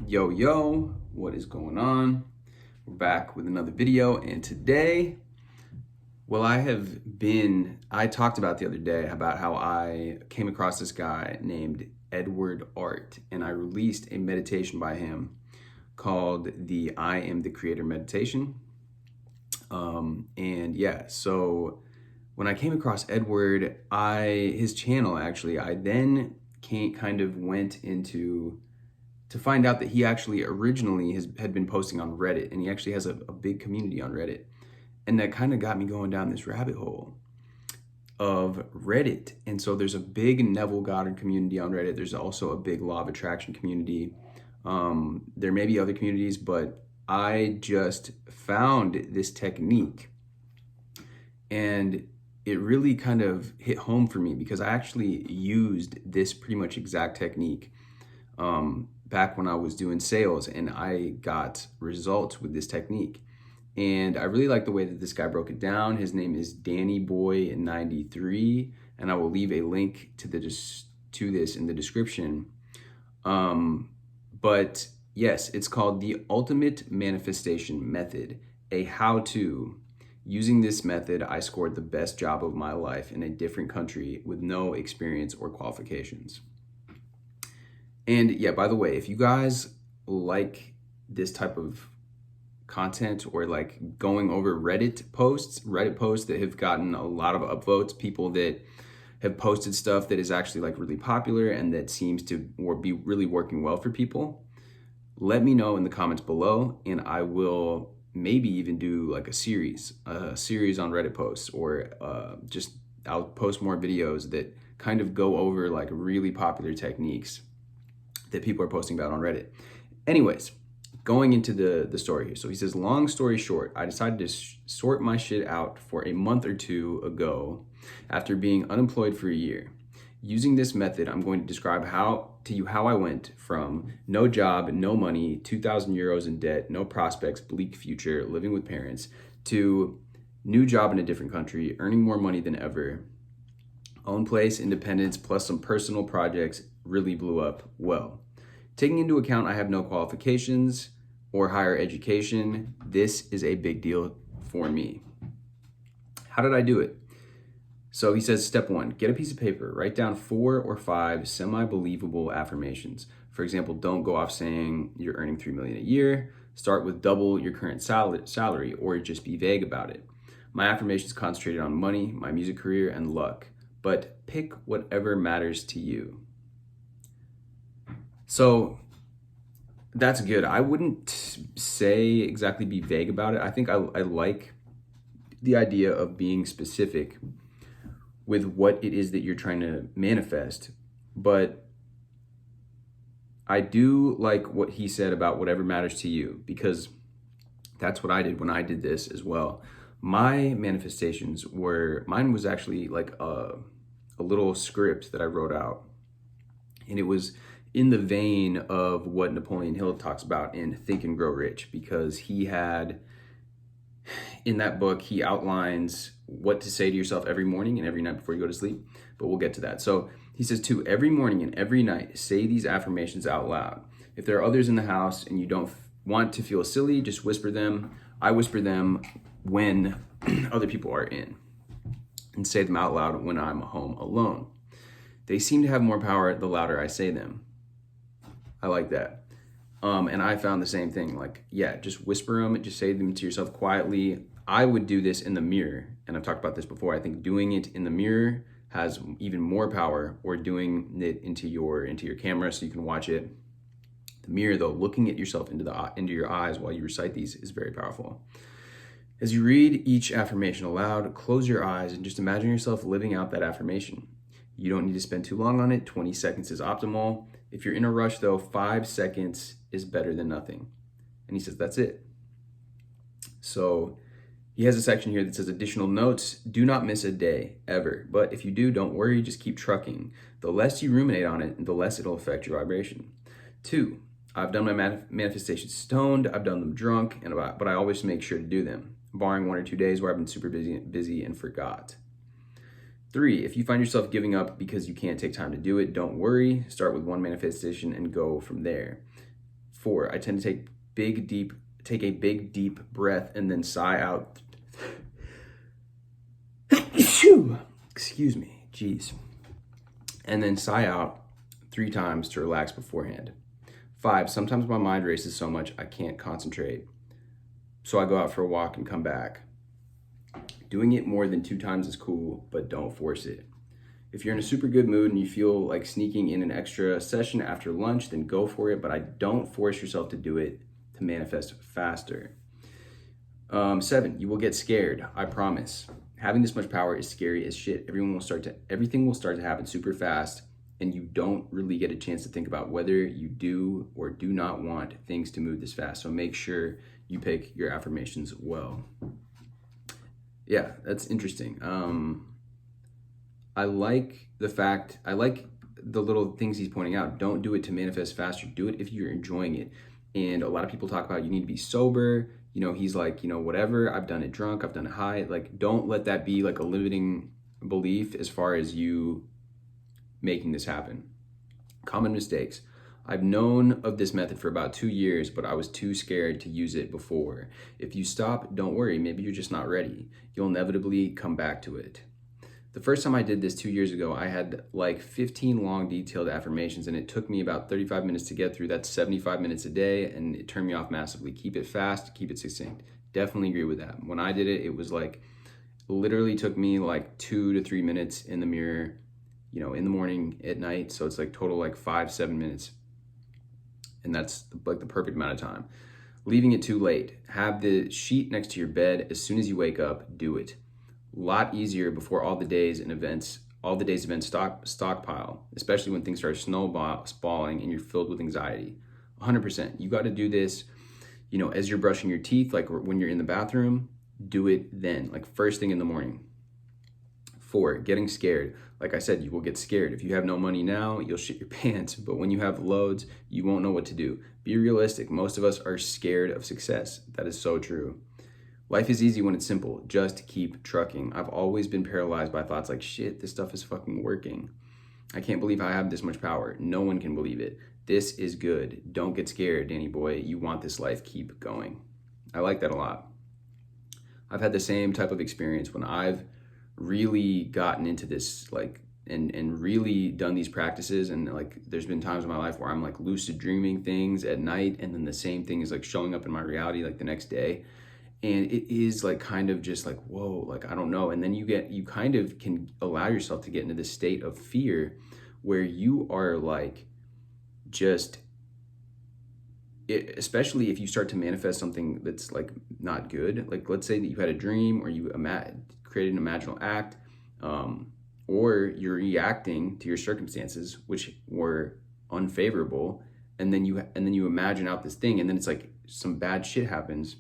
Yo, what is going on? We're back with another video, and today, I talked about the other day about how I came across this guy named Edward Art, and I released a meditation by him called the I Am the Creator meditation. So when I came across Edward, his channel actually, I then went into to find out that he actually originally had been posting on Reddit, and he actually has a big community on Reddit. And that kind of got me going down this rabbit hole of Reddit. And so there's a big Neville Goddard community on Reddit. There's also a big Law of Attraction community. There may be other communities, but I just found this technique and it really kind of hit home for me because I actually used this pretty much exact technique back when I was doing sales, and I got results with this technique. And I really like the way that this guy broke it down. His name is DannyBoy93, and I will leave a link to this in the description. But yes, it's called the Ultimate Manifestation Method, a how-to. Using this method, I scored the best job of my life in a different country with no experience or qualifications. And yeah, by the way, if you guys like this type of content or like going over Reddit posts that have gotten a lot of upvotes, people that have posted stuff that is actually like really popular and that seems to be really working well for people, let me know in the comments below, and I will maybe even do like a series on Reddit posts, or I'll post more videos that kind of go over like really popular techniques that people are posting about on Reddit. Anyways, going into the story here. So he says, long story short, I decided to sort my shit out for a month or two ago after being unemployed for a year. Using this method, I'm going to describe how I went from no job, no money, 2,000 euros in debt, no prospects, bleak future, living with parents, to new job in a different country, earning more money than ever, own place, independence, plus some personal projects really blew up well. Taking into account I have no qualifications or higher education, this is a big deal for me. How did I do it? So he says, step 1, get a piece of paper, write down 4 or 5 semi-believable affirmations. For example, don't go off saying you're earning $3 million a year. Start with double your current salary, or just be vague about it. My affirmations concentrated on money, my music career, and luck, but pick whatever matters to you. So that's good. I wouldn't say exactly be vague about it. I think I like the idea of being specific with what it is that you're trying to manifest. But I do like what he said about whatever matters to you, because that's what I did when I did this as well. Mine was actually like a little script that I wrote out. And it was in the vein of what Napoleon Hill talks about in Think and Grow Rich, because in that book, he outlines what to say to yourself every morning and every night before you go to sleep, but we'll get to that. So he says too, every morning and every night, say these affirmations out loud. If there are others in the house and you don't want to feel silly, just whisper them. I whisper them when other people are in, and say them out loud when I'm home alone. They seem to have more power the louder I say them. I like that. And I found the same thing. Like, yeah, just whisper them, just say them to yourself quietly. I would do this in the mirror, and I've talked about this before. I think doing it in the mirror has even more power, or doing it into your camera so you can watch it. The mirror, though, looking at yourself into your eyes while you recite these is very powerful. As you read each affirmation aloud, close your eyes and just imagine yourself living out that affirmation. You don't need to spend too long on it. 20 seconds is optimal. If you're in a rush, though, 5 seconds is better than nothing. And he says, that's it. So he has a section here that says additional notes. Do not miss a day, ever. But if you do, don't worry, just keep trucking. The less you ruminate on it, the less it'll affect your vibration. 2, I've done my manifestations stoned. I've done them drunk, but I always make sure to do them, barring 1 or 2 days where I've been super busy and forgot. 3, if you find yourself giving up because you can't take time to do it, don't worry. Start with one manifestation and go from there. 4, I tend to take a big deep breath and then sigh out. Excuse me, jeez. And then sigh out 3 times to relax beforehand. 5, sometimes my mind races so much I can't concentrate. So I go out for a walk and come back. Doing it more than 2 times is cool, but don't force it. If you're in a super good mood and you feel like sneaking in an extra session after lunch, then go for it, but I don't force yourself to do it to manifest faster. 7, you will get scared, I promise. Having this much power is scary as shit. Everything will start to happen super fast, and you don't really get a chance to think about whether you do or do not want things to move this fast. So make sure you pick your affirmations well. Yeah, that's interesting. I like the little things he's pointing out. Don't do it to manifest faster. Do it if you're enjoying it. And a lot of people talk about you need to be sober. He's like, whatever, I've done it drunk, I've done it high. Like, don't let that be like a limiting belief as far as you making this happen. Common mistakes. I've known of this method for about 2 years, but I was too scared to use it before. If you stop, don't worry, maybe you're just not ready. You'll inevitably come back to it. The first time I did this 2 years ago, I had like 15 long detailed affirmations, and it took me about 35 minutes to get through. That's 75 minutes a day, and it turned me off massively. Keep it fast, keep it succinct. Definitely agree with that. When I did it, it was like, literally took me like 2 to 3 minutes in the mirror, in the morning, at night. So it's like total like 5-7 minutes. And that's like the perfect amount of time. Leaving it too late. Have the sheet next to your bed. As soon as you wake up, do it. A lot easier before all the day's events stockpile, especially when things start snowballing and you're filled with anxiety. 100%. You got to do this, as you're brushing your teeth, like when you're in the bathroom, do it then, like first thing in the morning. 4, getting scared. Like I said, you will get scared. If you have no money now, you'll shit your pants. But when you have loads, you won't know what to do. Be realistic. Most of us are scared of success. That is so true. Life is easy when it's simple. Just keep trucking. I've always been paralyzed by thoughts like, shit, this stuff is fucking working. I can't believe I have this much power. No one can believe it. This is good. Don't get scared, Danny boy. You want this life. Keep going. I like that a lot. I've had the same type of experience when I've really gotten into this, like, and really done these practices, and like there's been times in my life where I'm like lucid dreaming things at night, and then the same thing is like showing up in my reality like the next day, and it is like kind of just like, whoa, like I don't know. And then you kind of can allow yourself to get into this state of fear where you are like just especially if you start to manifest something that's like not good. Like let's say that you had a dream, or you created an imaginal act, or you're reacting to your circumstances which were unfavorable, and then you imagine out this thing, and then it's like some bad shit happens.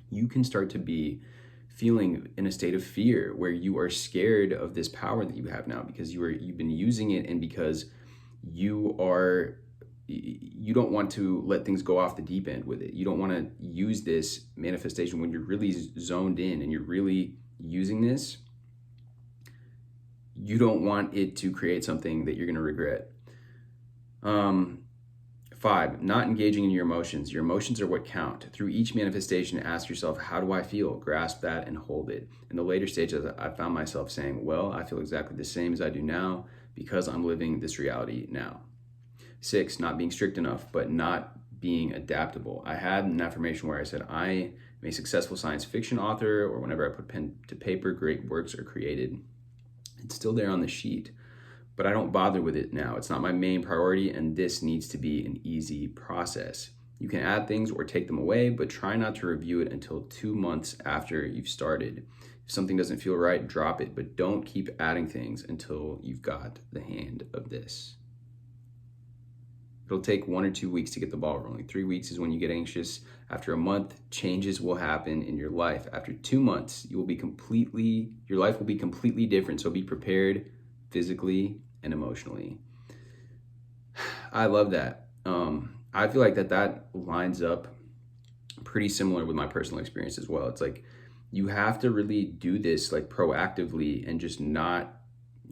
You can start to be feeling in a state of fear where you are scared of this power that you have now, because you've been using it, and because you don't want to let things go off the deep end with it. You don't want to use this manifestation when you're really zoned in and you're really using this. You don't want it to create something that you're going to regret. 5, not engaging in your emotions. Your emotions are what count. Through each manifestation, ask yourself, how do I feel? Grasp that and hold it. In the later stages, I found myself saying, well, I feel exactly the same as I do now because I'm living this reality now. 6, not being strict enough, but not being adaptable. I had an affirmation where I said, I am a successful science fiction author, or whenever I put pen to paper, great works are created. It's still there on the sheet, but I don't bother with it now. It's not my main priority, and this needs to be an easy process. You can add things or take them away, but try not to review it until 2 months after you've started. If something doesn't feel right, drop it, but don't keep adding things until you've got the hand of this. It'll take 1 or 2 weeks to get the ball rolling. 3 weeks is when you get anxious. After a month, changes will happen in your life. After 2 months, your life will be completely different. So be prepared physically and emotionally. I love that. I feel like that lines up pretty similar with my personal experience as well. It's like you have to really do this like proactively, and just not,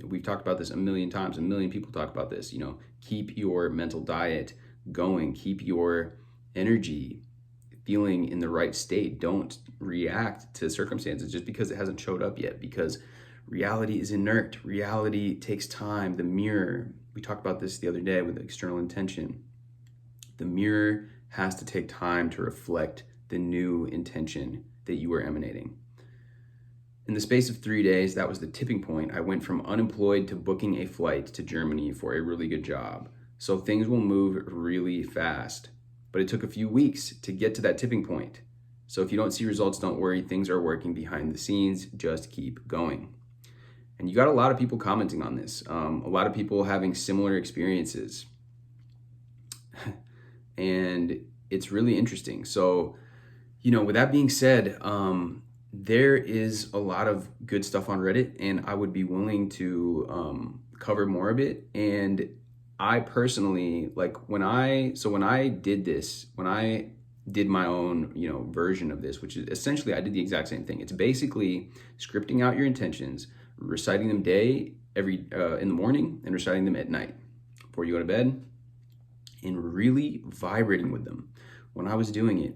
we've talked about this a million times, a million people talk about this, keep your mental diet going, keep your energy, feeling in the right state. Don't react to circumstances just because it hasn't showed up yet, because reality is inert. Reality takes time. The mirror, we talked about this the other day with external intention. The mirror has to take time to reflect the new intention that you are emanating. In the space of 3 days, that was the tipping point. I went from unemployed to booking a flight to Germany for a really good job. So things will move really fast. But it took a few weeks to get to that tipping point. So if you don't see results, don't worry. Things are working behind the scenes. Just keep going. And you got a lot of people commenting on this. A lot of people having similar experiences. And it's really interesting. So, with that being said, there is a lot of good stuff on Reddit, and I would be willing to cover more of it. And I personally, when I did my own, version of this, which is essentially, I did the exact same thing. It's basically scripting out your intentions, reciting them in the morning, and reciting them at night before you go to bed, and really vibrating with them. When I was doing it,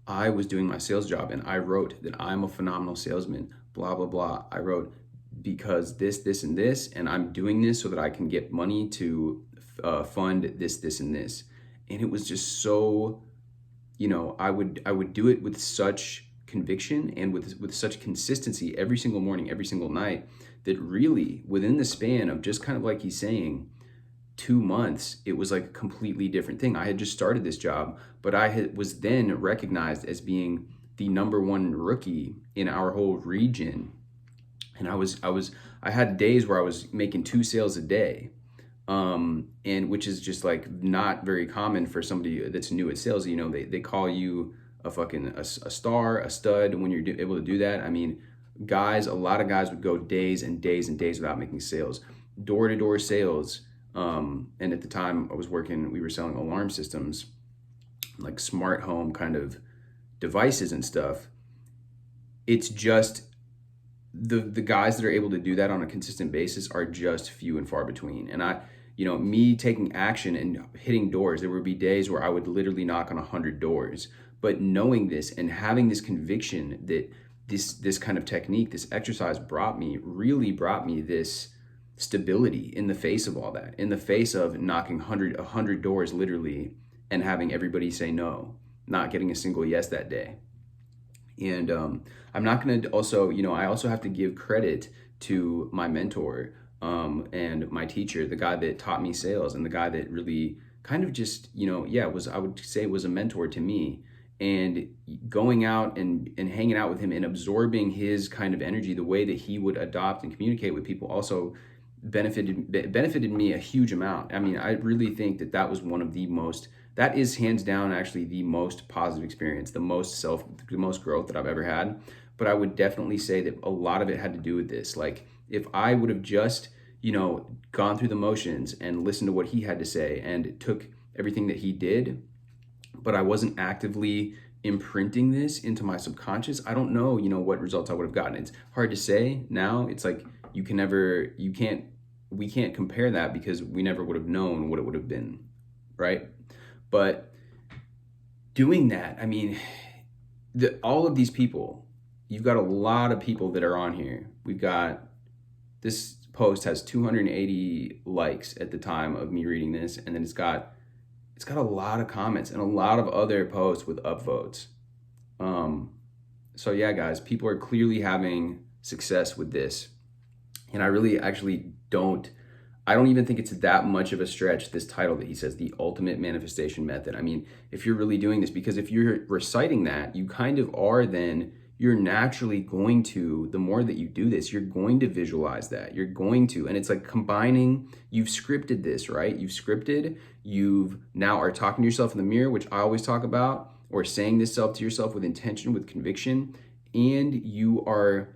I was doing my sales job, and I wrote that I'm a phenomenal salesman, blah, blah, blah. I wrote because this, and this, and I'm doing this so that I can get money to fund this, and this. And it was just so, I would do it with such conviction and with such consistency every single morning, every single night, that really within the span of just kind of like he's saying, 2 months, it was like a completely different thing. I had just started this job, but I was then recognized as being the #1 rookie in our whole region. And I had days where I was making 2 sales a day. And which is just like not very common for somebody that's new at sales. They call you a star, a stud when you're able to do that. I mean, a lot of guys would go days and days and days without making sales, door-to-door sales. And at the time we were selling alarm systems, like smart home kind of devices and stuff. It's just the guys that are able to do that on a consistent basis are just few and far between. And me taking action and hitting doors, there would be days where I would literally knock on 100 doors. But knowing this and having this conviction that this kind of technique, this exercise really brought me this stability in the face of all that, in the face of knocking 100 doors literally and having everybody say no, not getting a single yes that day. And I'm not going to also, I also have to give credit to my mentor and my teacher, the guy that taught me sales and the guy that really kind of just, I would say was a mentor to me. And going out and hanging out with him and absorbing his kind of energy, the way that he would adopt and communicate with people also benefited me a huge amount. I mean, I really think that was that is hands down actually the most positive experience, the most growth that I've ever had. But I would definitely say that a lot of it had to do with this. Like if I would have just, gone through the motions and listened to what he had to say and took everything that he did, but I wasn't actively imprinting this into my subconscious, I don't know, what results I would have gotten. It's hard to say now. It's like we can't compare that because we never would have known what it would have been, right? But doing that, I mean, all of these people, you've got a lot of people that are on here. This post has 280 likes at the time of me reading this, and then it's got a lot of comments and a lot of other posts with upvotes. So yeah, guys, people are clearly having success with this. And I really actually I don't even think it's that much of a stretch, this title that he says, the ultimate manifestation method. I mean, if you're really doing this, because if you're reciting that, you kind of are you're naturally going to, the more that you do this, you're going to visualize that. You're going to, and it's like combining, you've scripted this, right? You've now are talking to yourself in the mirror, which I always talk about, or saying this to yourself with intention, with conviction, and you are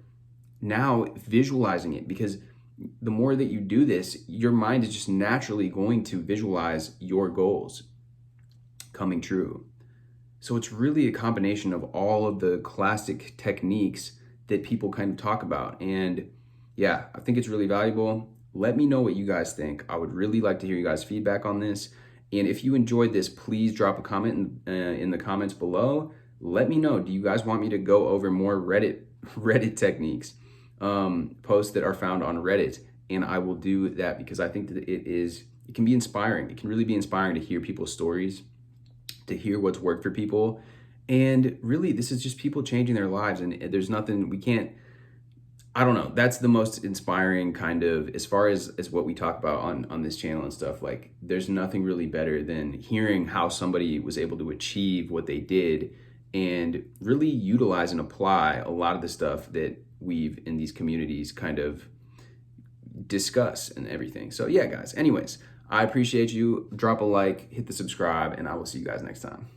now visualizing it, because the more that you do this, your mind is just naturally going to visualize your goals coming true. So it's really a combination of all of the classic techniques that people kind of talk about. And yeah, I think it's really valuable. Let me know what you guys think. I would really like to hear you guys' feedback on this. And if you enjoyed this, please drop a comment in the comments below. Let me know, do you guys want me to go over more Reddit techniques, posts that are found on Reddit? And I will do that because I think that it can be inspiring. It can really be inspiring to hear people's stories, to hear what's worked for people. And really, this is just people changing their lives. And there's nothing, we can't, I don't know. That's the most inspiring kind of, as far as what we talk about on this channel and stuff. Like, there's nothing really better than hearing how somebody was able to achieve what they did and really utilize and apply a lot of the stuff that we've in these communities kind of discuss and everything. So yeah, guys. Anyways, I appreciate you. Drop a like, hit the subscribe, and I will see you guys next time.